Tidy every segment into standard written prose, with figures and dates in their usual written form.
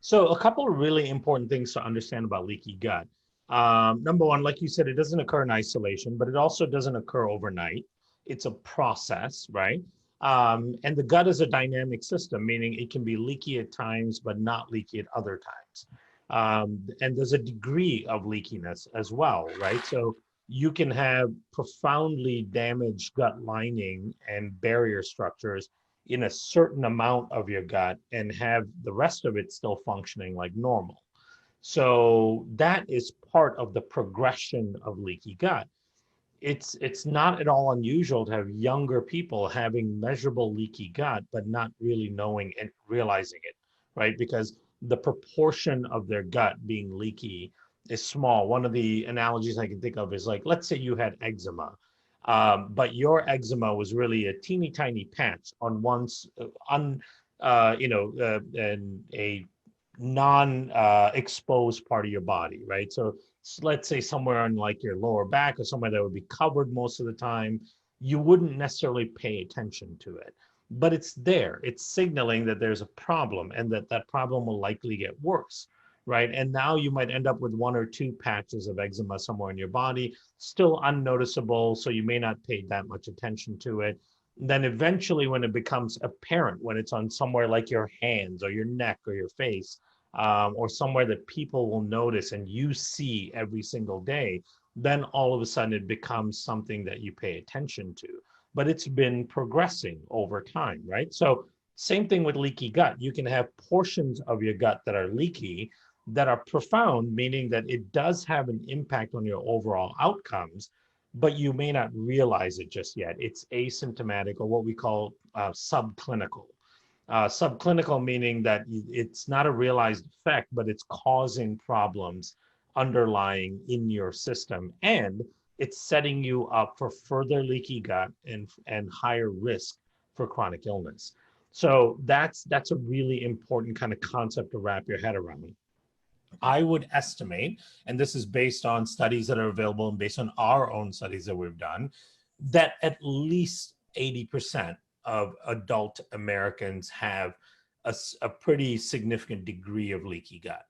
So a couple of really important things to understand about leaky gut. Number one, like you said, it doesn't occur in isolation, but it also doesn't occur overnight. It's a process, right? And the gut is a dynamic system, meaning it can be leaky at times, but not leaky at other times. And there's a degree of leakiness as well, right? So you can have profoundly damaged gut lining and barrier structures in a certain amount of your gut and have the rest of it still functioning like normal. So that is part of the progression of leaky gut. It's not at all unusual to have younger people having measurable leaky gut, but not really knowing and realizing it, right? Because the proportion of their gut being leaky is small. One of the analogies I can think of is like, let's say you had eczema, but your eczema was really a teeny tiny patch on and a non-exposed part of your body, right? So let's say somewhere on like your lower back or somewhere that would be covered most of the time, you wouldn't necessarily pay attention to it. But it's there. It's signaling that there's a problem and that that problem will likely get worse, right? And now you might end up with one or two patches of eczema somewhere in your body, still unnoticeable, so you may not pay that much attention to it. Then eventually, when it becomes apparent, when it's on somewhere like your hands or your neck or your face, or somewhere that people will notice and you see every single day, then all of a sudden it becomes something that you pay attention to. But it's been progressing over time, right? So same thing with leaky gut. You can have portions of your gut that are leaky that are profound, meaning that it does have an impact on your overall outcomes, but you may not realize it just yet. It's asymptomatic, or what we call subclinical. Subclinical meaning that it's not a realized effect, but it's causing problems underlying in your system, and it's setting you up for further leaky gut and higher risk for chronic illness. So that's a really important kind of concept to wrap your head around. I would estimate, and this is based on studies that are available and based on our own studies that we've done, that at least 80% of adult Americans have a pretty significant degree of leaky gut,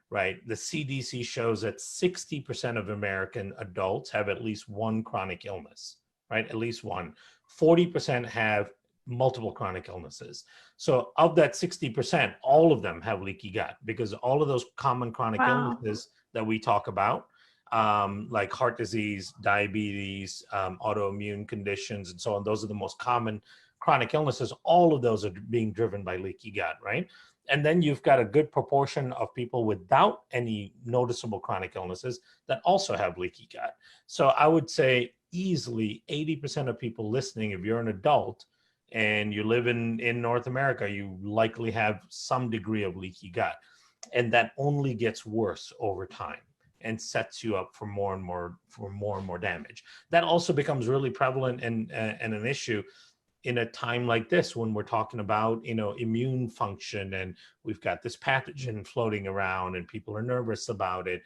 right? The CDC shows that 60% of American adults have at least one chronic illness, right? At least one. 40% have multiple chronic illnesses. So of that 60%, all of them have leaky gut, because all of those common chronic Wow. illnesses that we talk about, like heart disease, diabetes, autoimmune conditions, and so on, those are the most common chronic illnesses. All of those are being driven by leaky gut, right? And then you've got a good proportion of people without any noticeable chronic illnesses that also have leaky gut. So I would say easily 80% of people listening, if you're an adult and you live in North America, you likely have some degree of leaky gut. And that only gets worse over time and sets you up for more and more damage. That also becomes really prevalent and an issue in a time like this, when we're talking about, immune function, and we've got this pathogen floating around and people are nervous about it.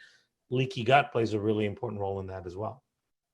Leaky gut plays a really important role in that as well.